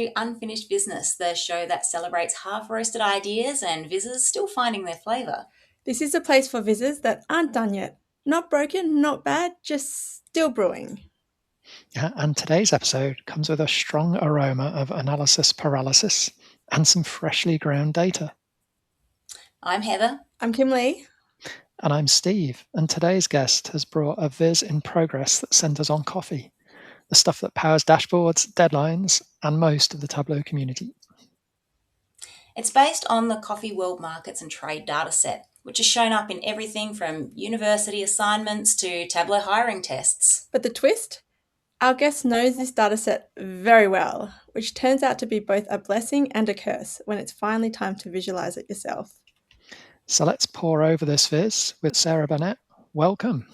to Unfinished Vizness, the show that celebrates half-roasted ideas and visitors still finding their flavour. This is a place for visitors that aren't done yet. Not broken, not bad, just still brewing. Yeah, and today's episode comes with a strong aroma of analysis paralysis and some freshly ground data. I'm Heather. I'm Kim Lee. And I'm Steve, and today's guest has brought a viz in progress that centres on coffee, the stuff that powers dashboards, deadlines, and most of the Tableau community. It's based on the Coffee World Markets and Trade dataset, which has shown up in everything from university assignments to Tableau hiring tests. But the twist? Our guest knows this dataset very well, which turns out to be both a blessing and a curse when it's finally time to visualize it yourself. So let's pour over this viz with Sarah Burnett. Welcome.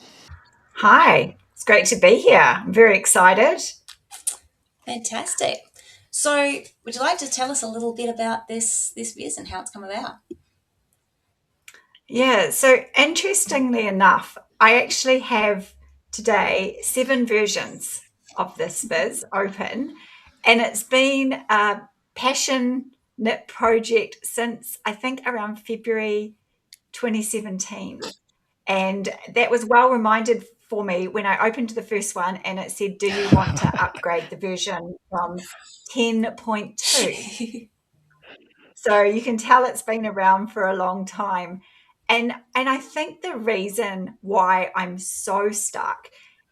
Hi, it's great to be here. I'm very excited. Fantastic. So would you like to tell us a little bit about this viz and how it's come about? Yeah, so interestingly enough, I actually have today 7 versions of this viz open, and it's been a passionate project since I think around February 2017. And that was well reminded for me when I opened the first one and it said, do you want to upgrade the version from 10.2? So you can tell it's been around for a long time. And I think the reason why I'm so stuck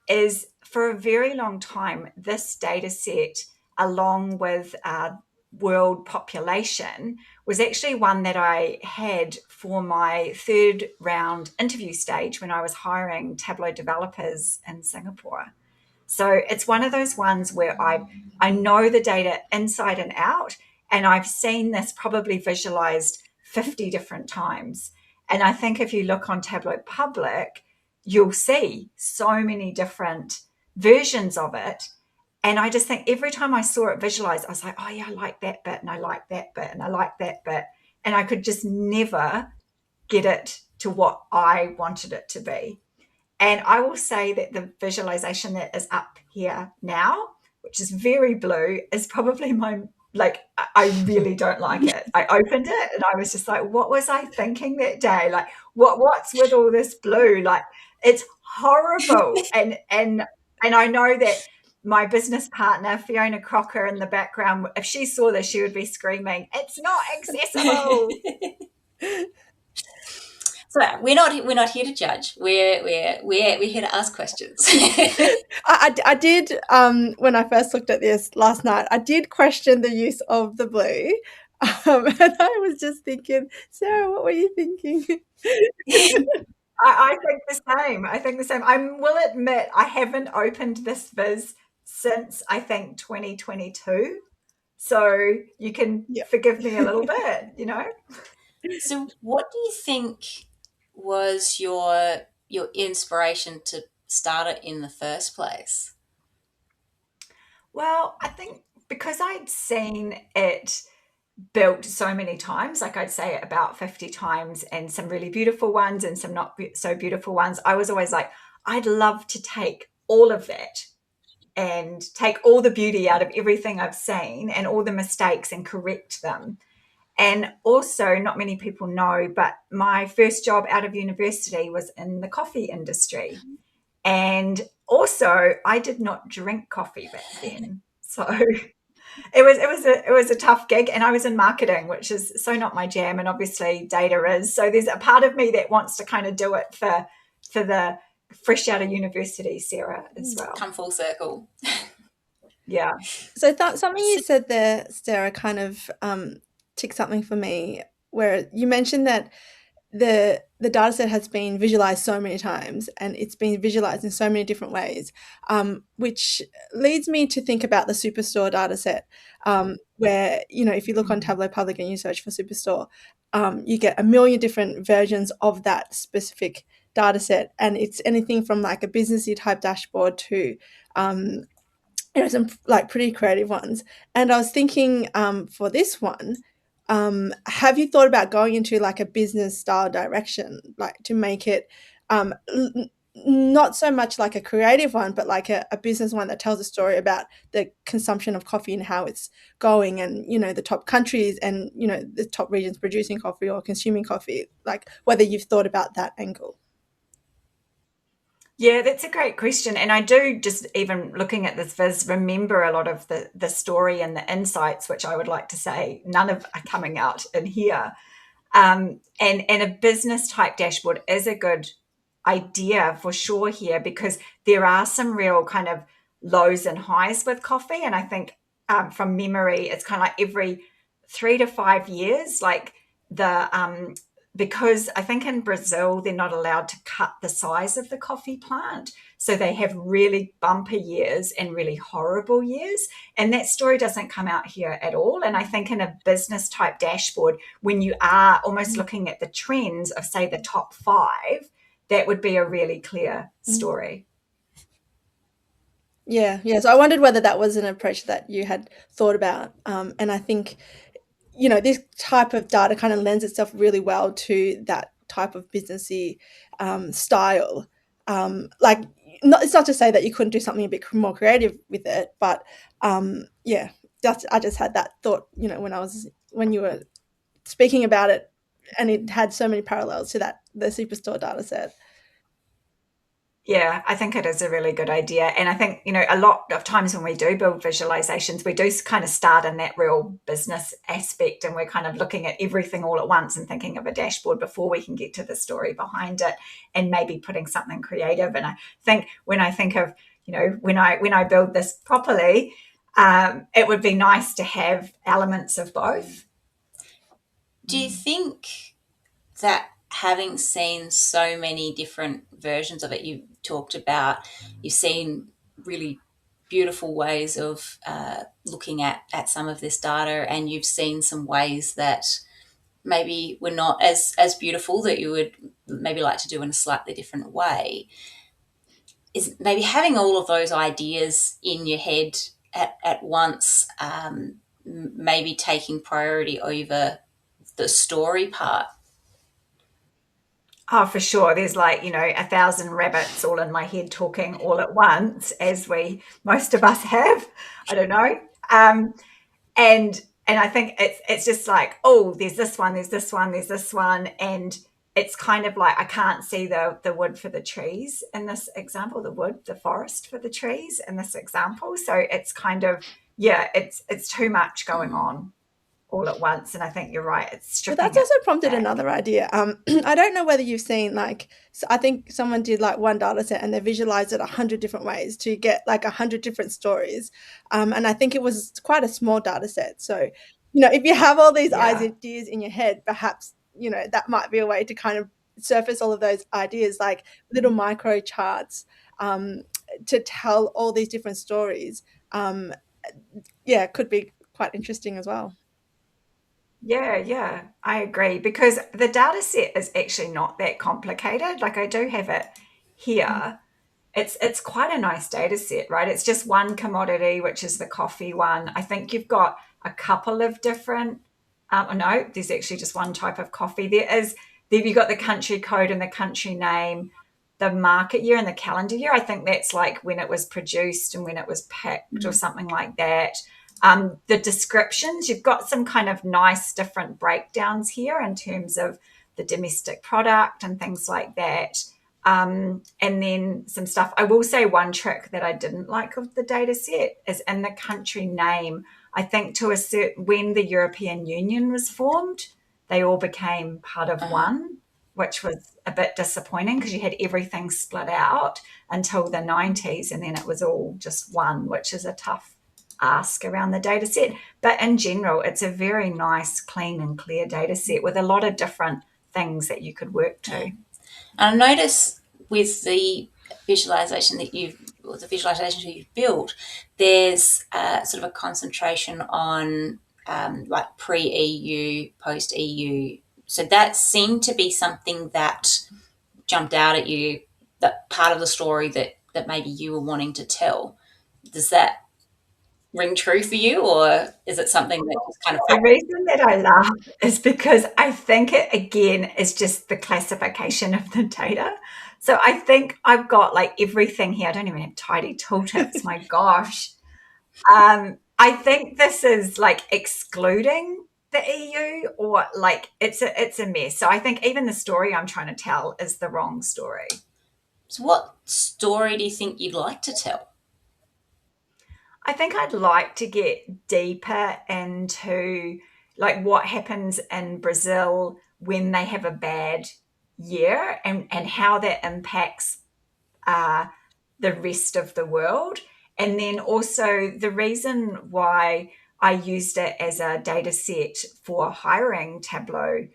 is for a very long time, this data set, along with world population, was actually one that I had for my 3rd round interview stage when I was hiring Tableau developers in Singapore. So it's one of those ones where I know the data inside and out, and I've seen this probably visualized 50 different times. And I think if you look on Tableau Public, you'll see so many different versions of it. And I just think every time I saw it visualized, I was like, oh yeah, I like that bit, and I like that bit, and I like that bit. And I could just never get it to what I wanted it to be. And I will say that the visualization that is up here now, which is very blue, is probably I really don't like it. I opened it and I was just like, what was I thinking that day? Like, what's with all this blue? Like, it's horrible. And I know that my business partner, Fiona Crocker, in the background, if she saw this, she would be screaming, it's not accessible. So we're not here to judge. We're here to ask questions. I did when I first looked at this last night, I did question the use of the blue, and I was just thinking, Sarah, what were you thinking? I think the same. I will admit I haven't opened this viz since I think 2022. So you can forgive me a little bit, you know. So what do you think was your inspiration to start it in the first place? Well, I think because I'd seen it built so many times, like I'd say about 50 times, and some really beautiful ones and some not so beautiful ones, I was always like, I'd love to take all of that and take all the beauty out of everything I've seen and all the mistakes and correct them. And also, not many people know, but my first job out of university was in the coffee industry. And also, I did not drink coffee back then. So it was a tough gig, and I was in marketing, which is so not my jam, and obviously data is. So there's a part of me that wants to kind of do it for the fresh out of university Sarah as well. Come full circle. Yeah. So something you said there, Sarah, kind of ticked something for me, where you mentioned that the data set has been visualized so many times and it's been visualized in so many different ways, which leads me to think about the Superstore data set, where, you know, if you look on Tableau Public and you search for Superstore, you get a million different versions of that specific data set, and it's anything from like a businessy type dashboard to you know, some like pretty creative ones. And I was thinking for this one, have you thought about going into like a business style direction, like to make it not so much like a creative one, but like a business one that tells a story about the consumption of coffee and how it's going, and the top countries and the top regions producing coffee or consuming coffee, like whether you've thought about that angle. Yeah, that's a great question. And I do, just even looking at this viz, remember a lot of the story and the insights, which I would like to say none of are coming out in here. And a business type dashboard is a good idea for sure here, because there are some real kind of lows and highs with coffee. And I think from memory, it's kind of like every 3 to 5 years, like because I think in Brazil, they're not allowed to cut the size of the coffee plant. So they have really bumper years and really horrible years. And that story doesn't come out here at all. And I think in a business type dashboard, when you are almost looking at the trends of, say, the top 5, that would be a really clear story. Yeah. So I wondered whether that was an approach that you had thought about. And I think this type of data kind of lends itself really well to that type of businessy style. It's not to say that you couldn't do something a bit more creative with it, but I just had that thought, when you were speaking about it, and it had so many parallels to the Superstore data set. Yeah, I think it is a really good idea. And I think, a lot of times when we do build visualizations, we do kind of start in that real business aspect, and we're kind of looking at everything all at once and thinking of a dashboard before we can get to the story behind it, and maybe putting something creative. And I think when I think of, when I build this properly, it would be nice to have elements of both. Do you think that, having seen so many different versions of it, you've talked about, you've seen really beautiful ways of looking at some of this data, and you've seen some ways that maybe were not as beautiful, that you would maybe like to do in a slightly different way, is maybe having all of those ideas in your head at once, maybe taking priority over the story part? Oh, for sure. There's 1,000 rabbits all in my head talking all at once, as most of us have. I don't know. And I think it's just like, oh, there's this one, there's this one, there's this one, and it's kind of like I can't see the wood for the trees in this example, the forest for the trees in this example. So it's kind of, it's too much going on all at once. And I think you're right. It's But stripping that's also prompted back. another idea. I don't know whether you've seen, I think someone did one data set and they visualized it 100 different ways to get 100 different stories. And I think it was quite a small data set. So, if you have all these ideas in your head, perhaps, that might be a way to kind of surface all of those ideas, like little micro charts to tell all these different stories. Could be quite interesting as well. Yeah, I agree, because the data set is actually not that complicated. I do have it here. It's quite a nice data set, right? It's just one commodity, which is the coffee one. I think you've got a couple of different, no, there's actually just one type of coffee. There you've got the country code and the country name, the market year and the calendar year. I think that's when it was produced and when it was picked or something like that. The descriptions, you've got some kind of nice different breakdowns here in terms of the domestic product and things like that. And then some stuff. I will say one trick that I didn't like of the data set is in the country name. I think to assert when the European Union was formed, they all became part of one, which was a bit disappointing because you had everything split out until the 90s, and then it was all just one, which is a tough ask around the data set. But in general, it's a very nice, clean and clear data set with a lot of different things that you could work to. And I notice with the visualizations that you've built, there's sort of a concentration on pre-EU, post-EU. So that seemed to be something that jumped out at you, that part of the story that maybe you were wanting to tell. Does that ring true for you, or is it something that just kind of... The reason that I laugh is because I think it again is just the classification of the data. So I think I've got like everything here. I don't even have tidy tooltips. My gosh. I think this is like excluding the EU, or like it's a mess. So I think even the story I'm trying to tell is the wrong story. So, what story do you think you'd like to tell? I think I'd like to get deeper into like what happens in Brazil when they have a bad year, and how that impacts uh, the rest of the world. And then also the reason why I used it as a data set for hiring Tableau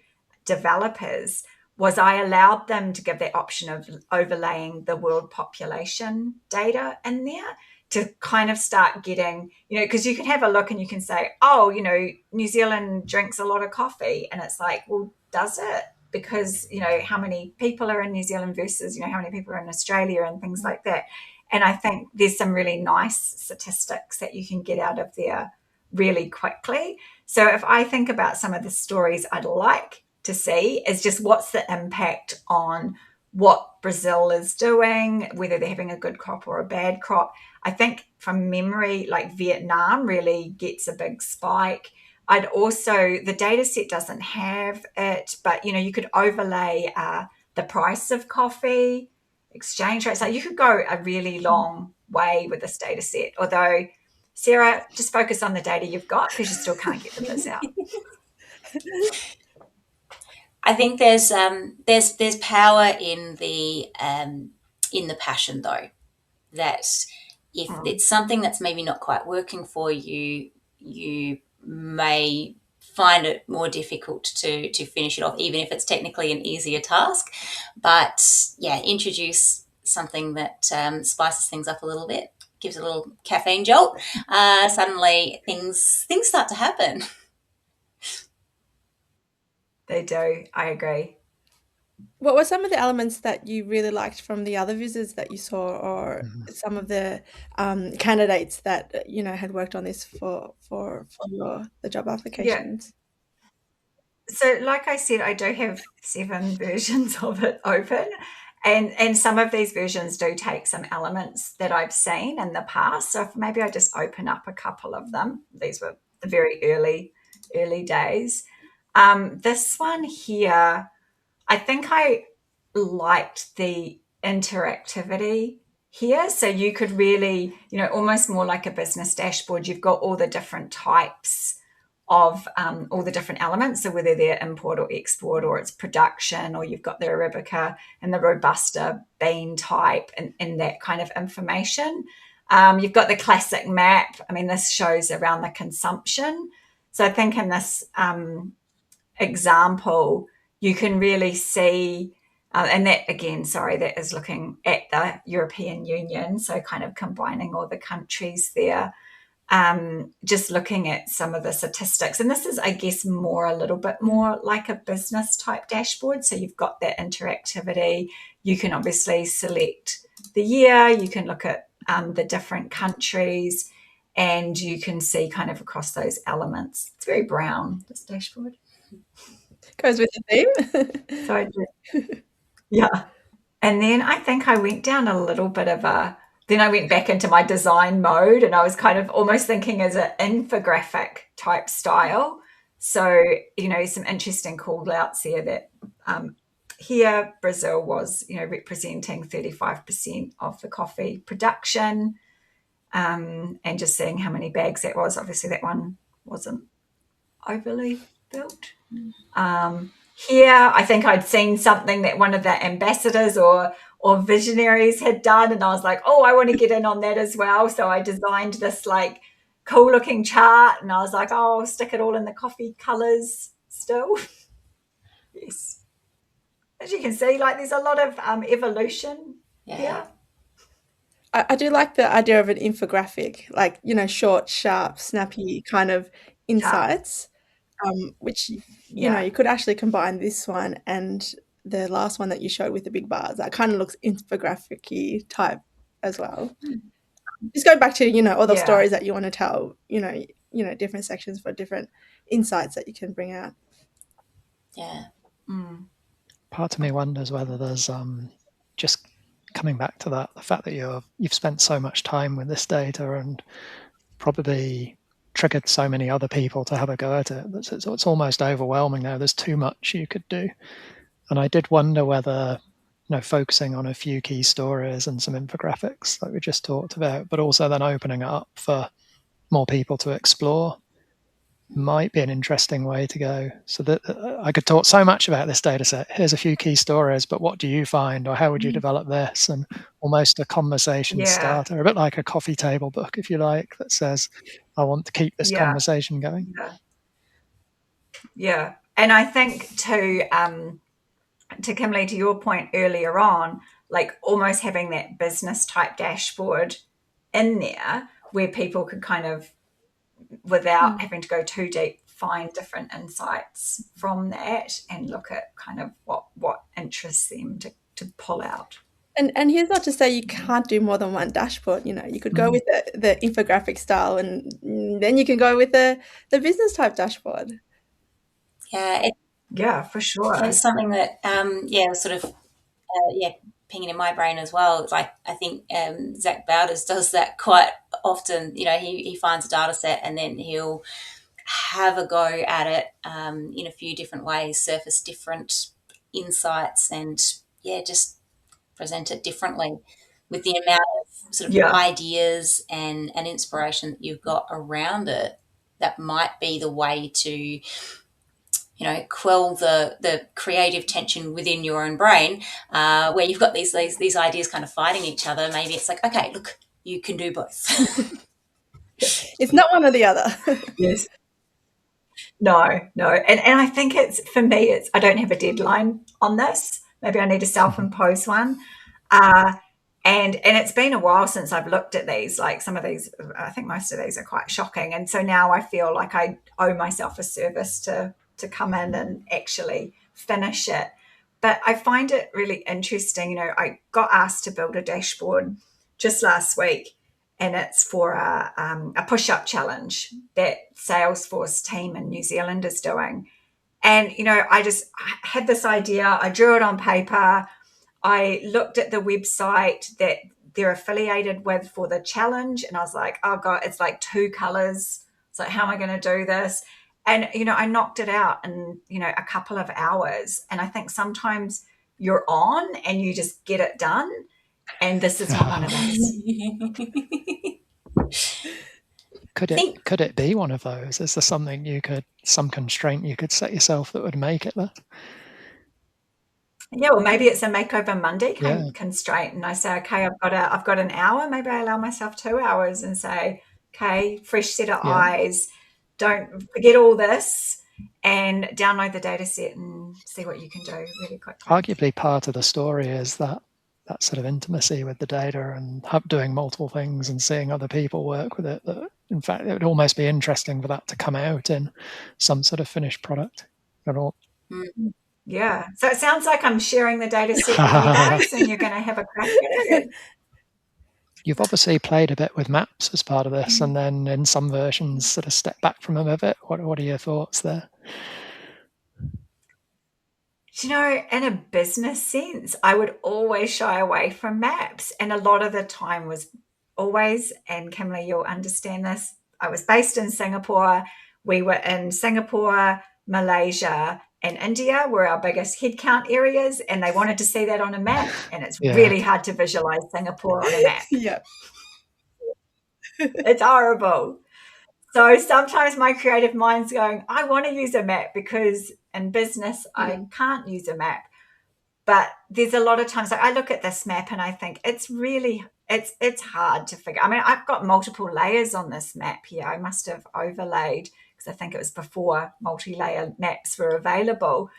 developers was I allowed them to give the option of overlaying the world population data in there to kind of start getting, because you can have a look and you can say, oh, New Zealand drinks a lot of coffee. And it's like, well, does it? Because, how many people are in New Zealand versus, how many people are in Australia and things like that. And I think there's some really nice statistics that you can get out of there really quickly. So if I think about some of the stories I'd like to see, is just what's the impact on what Brazil is doing, whether they're having a good crop or a bad crop. I think from memory, like Vietnam really gets a big spike. I'd also, the data set doesn't have it, but you could overlay the price of coffee, exchange rates. So you could go a really long way with this data set. Although, Sarah, just focus on the data you've got because you still can't get the biz out. I think there's power in the passion, though. That if it's something that's maybe not quite working for you, you may find it more difficult to finish it off, even if it's technically an easier task. But yeah, introduce something that spices things up a little bit, gives a little caffeine jolt. Suddenly, things start to happen. They do. I agree. What were some of the elements that you really liked from the other visits that you saw, or some of the candidates that had worked on this for the job Yeah. applications? So, like I said, I do have 7 versions of it open, and some of these versions do take some elements that I've seen in the past. So, if maybe I just open up a couple of them. These were the very early days. This one here, I think I liked the interactivity here. So you could really, almost more like a business dashboard. You've got all the different types of all the different elements. So whether they're import or export, or it's production, or you've got the Arabica and the Robusta bean type, and that kind of information. You've got the classic map. I mean, this shows around the consumption. So I think in this example, you can really see, and that again, sorry, that is looking at the European Union, so kind of combining all the countries there, just looking at some of the statistics. And this is, I guess, a little bit more like a business type dashboard. So you've got that interactivity. You can obviously select the year, you can look at the different countries, and you can see kind of across those elements. It's very brown, this dashboard. Goes with the theme. So I did, yeah. And then I think I went down a little bit of then I went back into my design mode, and I was kind of almost thinking as an infographic type style. So, some interesting call outs here that here Brazil was, representing 35% of the coffee production, and just seeing how many bags that was. Obviously, that one wasn't overly built. Here, I think I'd seen something that one of the ambassadors or visionaries had done, and I was like, oh, I want to get in on that as well. So I designed this like cool looking chart, and I was like, oh, I'll stick it all in the coffee colors still. Yes. As you can see, like there's a lot of evolution here. I do like the idea of an infographic, like, short, sharp, snappy kind of insights, which, you could actually combine this one and the last one that you showed with the big bars. That kind of looks infographic-y type as well. Just go back to, all the stories that you want to tell, different sections for different insights that you can bring out. Yeah. Part of me wonders whether there's just coming back to that, the fact that you've spent so much time with this data and probably triggered so many other people to have a go at it, it's almost overwhelming now. There's too much you could do. And I did wonder whether, focusing on a few key stories and some infographics like we just talked about, but also then opening it up for more people to explore might be an interesting way to go. So that I could talk so much about this data set. Here's a few key stories, but what do you find, or how would you develop this? And almost a conversation starter, a bit like a coffee table book, if you like, that says, I want to keep this conversation going. Yeah. And I think to Kimberly, to your point earlier on, like almost having that business type dashboard in there where people could kind of, without having to go too deep, find different insights from that and look at kind of what interests them to pull out. And here's not to say you can't do more than one dashboard. You could go with the infographic style, and then you can go with the business type dashboard. Yeah, for sure. It's something that sort of pinging in my brain as well. It's like I think Zach Bowders does that quite often. He finds a data set and then he'll have a go at it in a few different ways, surface different insights, and just present it differently with the amount of sort of ideas and inspiration that you've got around it. That might be the way to quell the creative tension within your own brain, where you've got these ideas kind of fighting each other. Maybe it's like, okay, look, you can do both. It's not one or the other. Yes. No. And I think for me, I don't have a deadline on this. Maybe I need to self-impose one. And it's been a while since I've looked at these. Like some of these, I think most of these are quite shocking. And so now I feel like I owe myself a service to come in and actually finish it. But I find it really interesting. I got asked to build a dashboard just last week, and it's for a push-up challenge that Salesforce team in New Zealand is doing. And, I had this idea. I drew it on paper. I looked at the website that they're affiliated with for the challenge, and I was like, oh God, it's like 2 colors. It's like, how am I going to do this? And, I knocked it out in, a couple of hours. And I think sometimes you're on and you just get it done. And this is not one of those. Could it be one of those? Is there something some constraint you could set yourself that would make it that? Yeah, well, maybe it's a makeover Monday constraint, and I say, okay, I've got an hour. Maybe I allow myself 2 hours and say, okay, fresh set of eyes. Don't forget all this, and download the data set and see what you can do really quickly. Arguably, part of the story is that sort of intimacy with the data and doing multiple things and seeing other people work with it. That, in fact, it would almost be interesting for that to come out in some sort of finished product at all. Mm-hmm. Yeah. So it sounds like I'm sharing the data set with you guys, and you're going to have a crack at it. You've obviously played a bit with maps as part of this, and then in some versions sort of step back from them a bit. What are your thoughts there? In a business sense, I would always shy away from maps. And a lot of the time was always, and Kimberly, you'll understand this, I was based in Singapore. We were in Singapore, Malaysia, and India were our biggest headcount areas, and they wanted to see that on a map. And it's really hard to visualize Singapore on a map. Yeah. It's horrible. So sometimes my creative mind's going, I want to use a map because in business, I can't use a map. But there's a lot of times I look at this map and I think it's hard to figure. I mean, I've got multiple layers on this map here. I must have overlaid, because I think it was before multi-layer maps were available.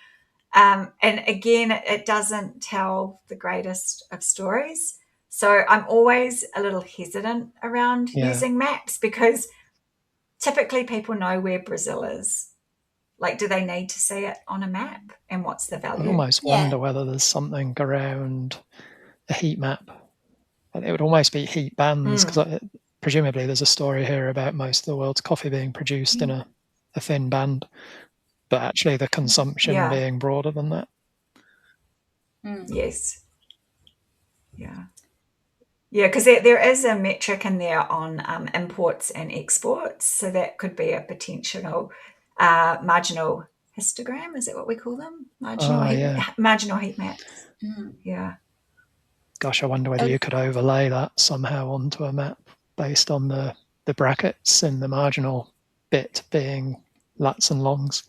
And again, it doesn't tell the greatest of stories. So I'm always a little hesitant around using maps, because typically people know where Brazil is. Like, do they need to see it on a map? And what's the value? I almost wonder whether there's something around a heat map. It would almost be heat bands, because presumably there's a story here about most of the world's coffee being produced in a thin band, but actually the consumption being broader than that. Yes. Yeah. Yeah, because there is a metric in there on imports and exports. So that could be a potential marginal histogram. Is that what we call them? Yeah. Marginal heat maps. Mm. Yeah. Gosh, I wonder whether you could overlay that somehow onto a map based on the brackets in the marginal bit being lats and longs.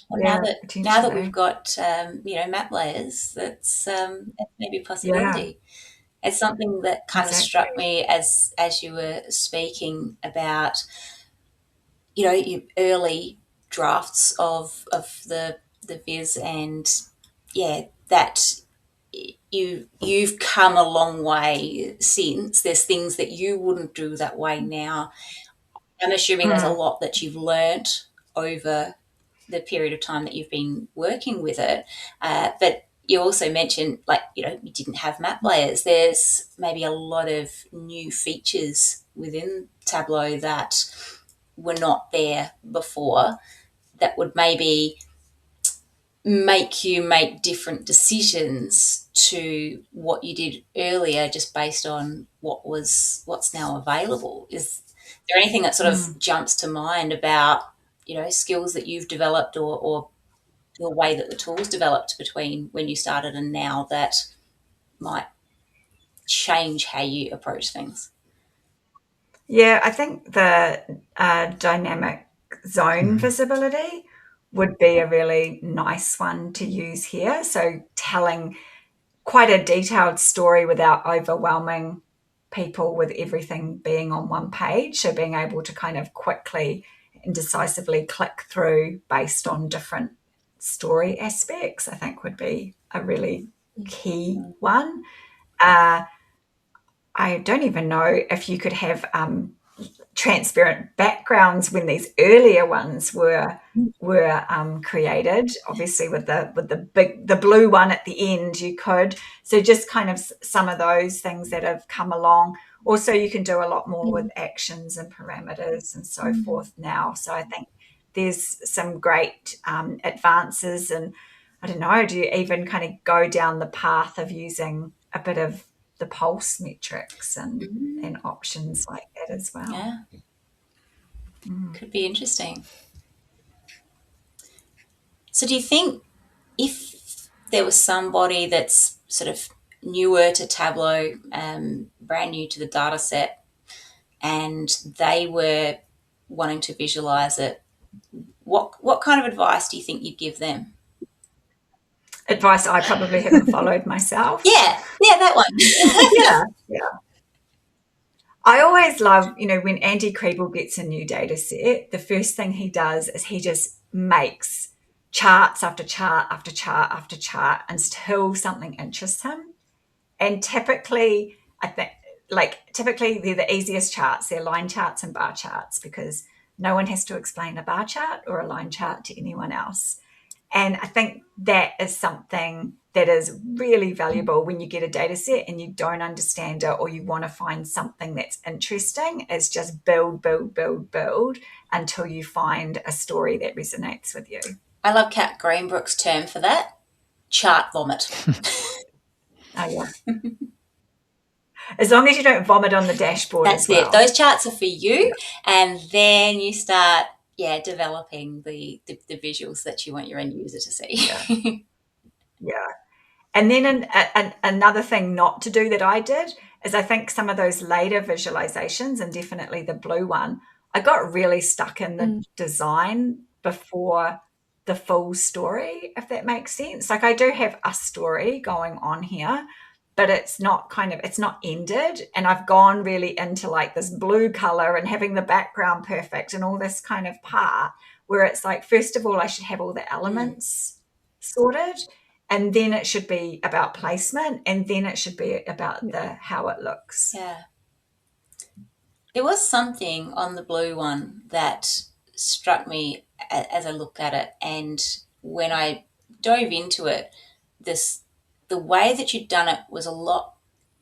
Well, Yeah, now that we've potentially. got map layers, that's maybe a Yeah, possibility. It's something that kind of exactly. struck me as you were speaking about, your early drafts of the viz, and that you've come a long way since. There's things that you wouldn't do that way now. I'm assuming there's a Mm, lot that you've learnt over the period of time that you've been working with it. But you also mentioned, you didn't have map layers. There's maybe a lot of new features within Tableau that were not there before that would maybe make you make different decisions to what you did earlier just based on what's now available. Is there anything that sort of mm. jumps to mind about skills that you've developed, or the way that the tools developed between when you started and now that might change how you approach things? Yeah, I think the dynamic zone Mm. visibility would be a really nice one to use here. So telling quite a detailed story without overwhelming people with everything being on one page. So being able to kind of quickly and decisively click through based on different story aspects, I think would be a really key one. Uh, I don't even know if you could have transparent backgrounds when these earlier ones were created. Obviously, with the blue one at the end, you could. So just kind of some of those things that have come along. Also, you can do a lot more with actions and parameters and so forth now. So I think there's some great advances, and I don't know, do you even kind of go down the path of using a bit of the pulse metrics and options like that as well? Yeah, could be interesting. So do you think if there was somebody that's sort of newer to Tableau, brand new to the data set, and they were wanting to visualize it, what kind of advice do you think you'd give them? Advice I probably haven't followed myself. Yeah, that one. Yeah, yeah. I always love, when Andy Kriebel gets a new data set, the first thing he does is he just makes charts after chart after chart after chart until something interests him. And typically, I think, typically they're the easiest charts. They're line charts and bar charts because no one has to explain a bar chart or a line chart to anyone else. And I think that is something that is really valuable when you get a data set and you don't understand it, or you want to find something that's interesting, is just build, build, build, build until you find a story that resonates with you. I love Kat Greenbrook's term for that: chart vomit. Oh, yeah. As long as you don't vomit on the dashboard That's as it. well. Those charts are for Yeah. you, and then you start, developing the visuals that you want your end user to see. Yeah. Yeah. And then another thing not to do that I did is, I think some of those later visualizations, and definitely the blue one, I got really stuck in the design before the full story, if that makes sense. Like, I do have a story going on here, but it's not ended. And I've gone really into like this blue color and having the background perfect and all this kind of part where it's like, first of all, I should have all the elements sorted, and then it should be about placement, and then it should be about the how it looks. Yeah. There was something on the blue one that struck me as I looked at it, and when I dove into it, this the way that you'd done it was a lot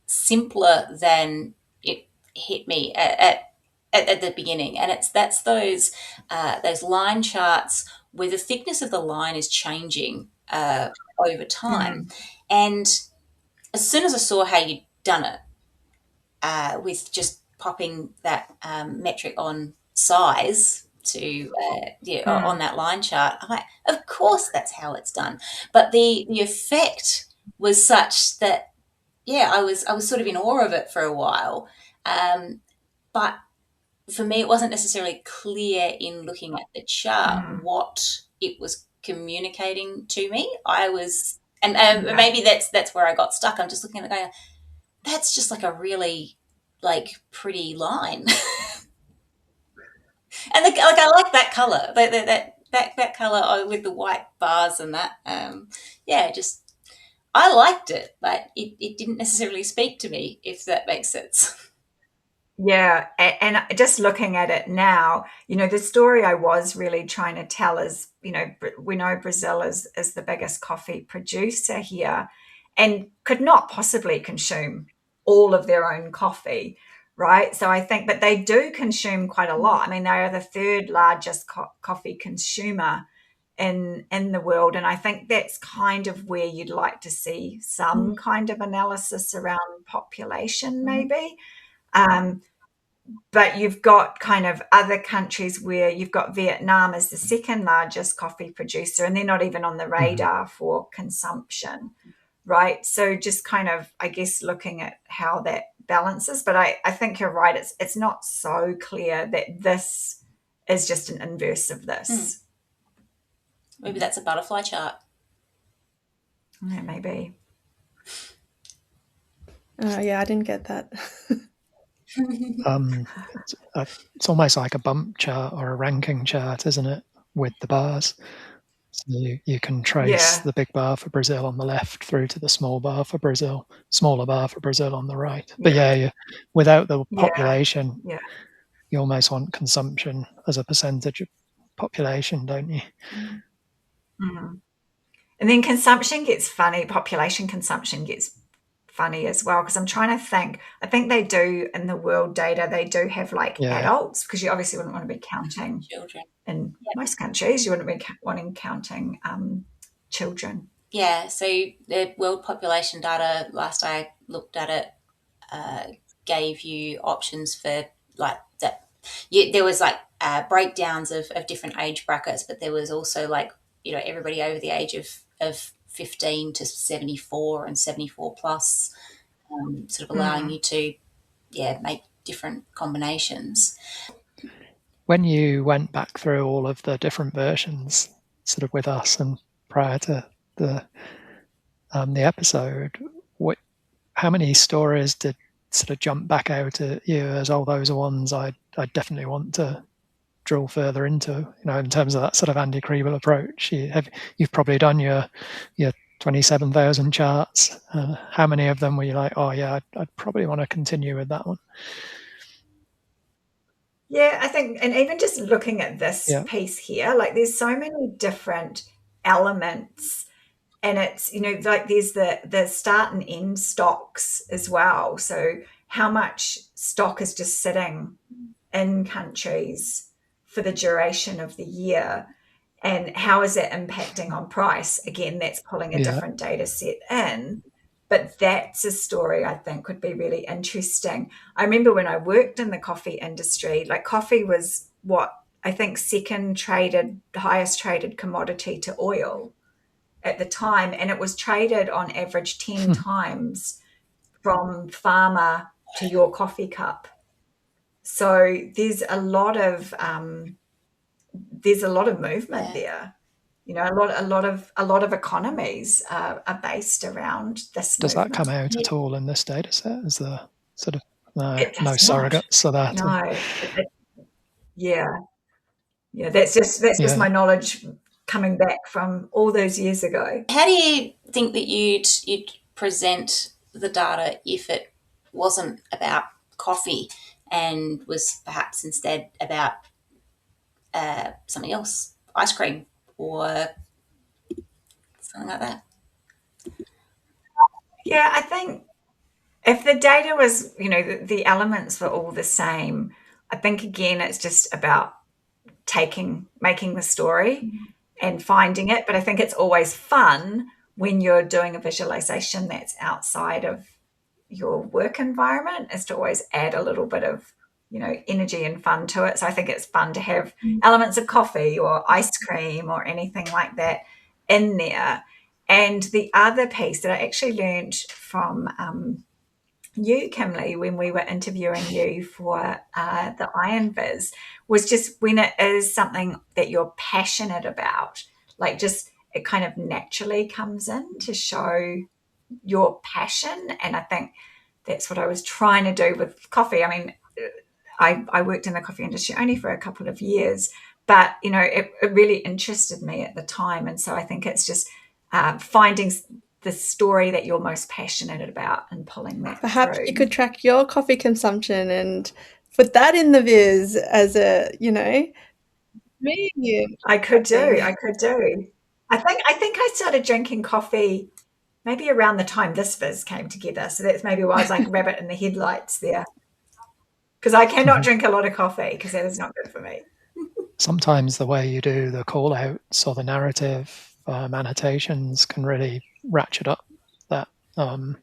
simpler than it hit me at the beginning. And that's those line charts where the thickness of the line is changing over time, Mm, and as soon as I saw how you'd done it, with just popping that metric on size to on that line chart, I'm like, of course that's how it's done. But the effect was such that I was sort of in awe of it for a while. But for me, it wasn't necessarily clear in looking at the chart what it was communicating to me. I was, and maybe that's where I got stuck. I'm just looking at it going, that's just like a really like pretty line. And like I like that color, that color with the white bars and that. Just I liked it, but it didn't necessarily speak to me, if that makes sense. Yeah, and just looking at it now, the story I was really trying to tell is, we know Brazil is the biggest coffee producer here and could not possibly consume all of their own coffee, right? So I think, but they do consume quite a lot. I mean, they are the third largest coffee consumer in the world, and I think that's kind of where you'd like to see some kind of analysis around population, maybe. But you've got kind of other countries where you've got Vietnam as the second largest coffee producer, and they're not even on the radar for consumption, right? So just kind of, I guess, looking at how that balances. But I think you're right. It's not so clear that this is just an inverse of this. Maybe that's a butterfly chart. Yeah, maybe. Yeah, I didn't get that. It's almost like a bump chart or a ranking chart, isn't it, with the bars? So you can trace the big bar for Brazil on the left through to the small bar for Brazil, smaller bar for Brazil on the right. But without the population, you almost want consumption as a percentage of population, don't you? And then consumption gets funny. Population consumption gets funny as well, because I'm trying to think. I think they do in the world data, they do have like adults, because you obviously wouldn't want to be counting children. In most countries, you wouldn't be counting children. Yeah, so the world population data, last I looked at it, gave you options for like that. There was like breakdowns of different age brackets, but there was also like, everybody over the age of 15 to 74 and 74 plus, sort of allowing you to, make different combinations. When you went back through all of the different versions, sort of with us and prior to the episode, how many stories did sort of jump back out at you as, oh, those are ones I definitely want to drill further into, in terms of that sort of Andy Kriebel approach? You've probably done your 27,000 charts. How many of them were you like, oh yeah, I'd probably want to continue with that one? Yeah, I think, and even just looking at this piece here, like there's so many different elements, and it's, like there's the start and end stocks as well. So how much stock is just sitting in countries for the duration of the year, and how is that impacting on price? Again, that's pulling a different data set in. But that's a story I think could be really interesting. I remember when I worked in the coffee industry, like coffee was what I think highest traded commodity to oil at the time. And it was traded on average 10 times from farmer to your coffee cup. So there's a lot of movement there. A lot of economies are based around this. Does that come out at all in this data set? Is there sort of no surrogates for that? No. Yeah. That's just my knowledge coming back from all those years ago. How do you think that you'd present the data if it wasn't about coffee and was perhaps instead about something else, ice cream or something like that? Yeah, I think if the data was, the elements were all the same, I think again it's just about making the story and finding it. But I think it's always fun when you're doing a visualization that's outside of your work environment is to always add a little bit of, energy and fun to it. So I think it's fun to have elements of coffee or ice cream or anything like that in there. And the other piece that I actually learned from you, Kimberly, when we were interviewing you for the Iron Viz, was just when it is something that you're passionate about, like just it kind of naturally comes in to show your passion. And I think that's what I was trying to do with coffee. I mean, I worked in the coffee industry only for a couple of years, but it really interested me at the time. And so I think it's just finding the story that you're most passionate about and pulling that Perhaps through. you could track your coffee consumption and put that in the viz as a, me. I could do. I think I started drinking coffee maybe around the time this Viz came together. So that's maybe why I was like rabbit in the headlights there. Because I cannot drink a lot of coffee because that is not good for me. Sometimes the way you do the call outs or the narrative annotations can really ratchet up that the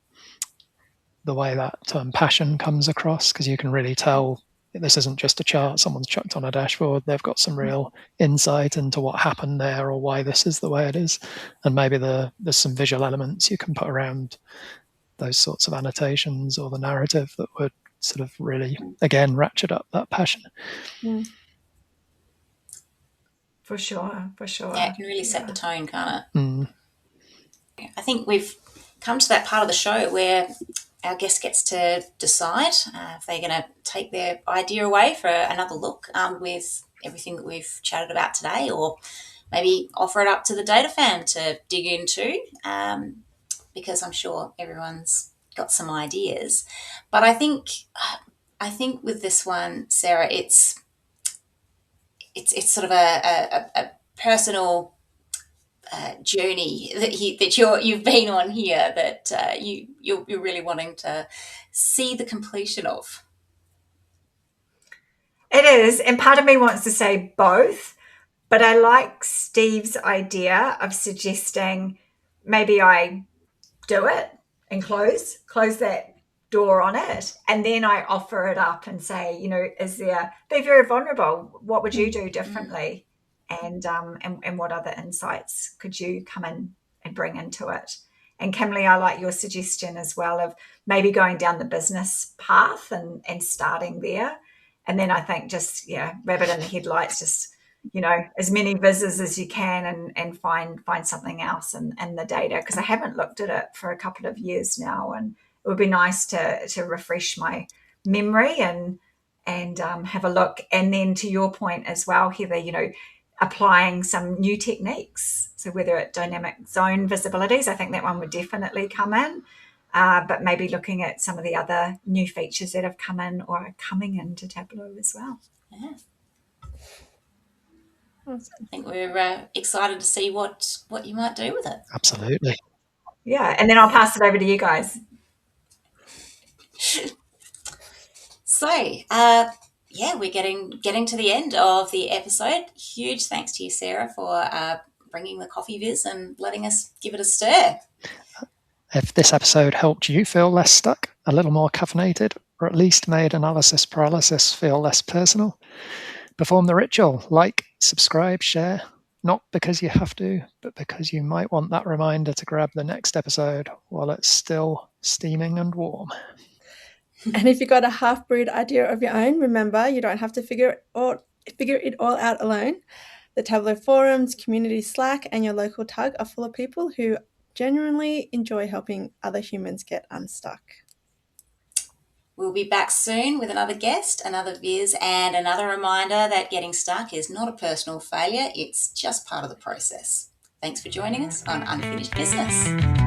way that passion comes across, because you can really tell this isn't just a chart someone's chucked on a dashboard. They've got some real insight into what happened there or why this is the way it is. And maybe there's some visual elements you can put around those sorts of annotations or the narrative that would sort of really, again, ratchet up that passion. Mm. For sure. Yeah, it can really set the tone, can't it? Mm. I think we've come to that part of the show where our guest gets to decide if they're going to take their idea away for another look with everything that we've chatted about today, or maybe offer it up to the data fan to dig into, because I'm sure everyone's got some ideas. But I think with this one, Sarah, it's sort of a personal journey that you've been on here that you're really wanting to see the completion of. It is. And part of me wants to say both, but I like Steve's idea of suggesting maybe I do it and close that door on it, and then I offer it up and say, be very vulnerable. What would you do differently? And what other insights could you come in and bring into it? And Kimberly, I like your suggestion as well of maybe going down the business path and starting there. And then I think just, rabbit in the headlights, just, as many visits as you can and find something else in the data. Because I haven't looked at it for a couple of years now, and it would be nice to refresh my memory and have a look. And then to your point as well, Heather, applying some new techniques. So whether it's dynamic zone visibilities, I think that one would definitely come in. But maybe looking at some of the other new features that have come in or are coming into Tableau as well. Yeah. I think we're excited to see what you might do with it. Absolutely. Yeah, and then I'll pass it over to you guys. So, we're getting to the end of the episode. Huge thanks to you, Sarah, for bringing the coffee viz and letting us give it a stir. If this episode helped you feel less stuck, a little more caffeinated, or at least made analysis paralysis feel less personal, perform the ritual. Like, subscribe, share. Not because you have to, but because you might want that reminder to grab the next episode while it's still steaming and warm. And if you've got a half-brewed idea of your own, remember, you don't have to figure it all out alone. The Tableau forums, community Slack, and your local tug are full of people who genuinely enjoy helping other humans get unstuck. We'll be back soon with another guest, another viz, and another reminder that getting stuck is not a personal failure. It's just part of the process. Thanks for joining us on Unfinished Vizness.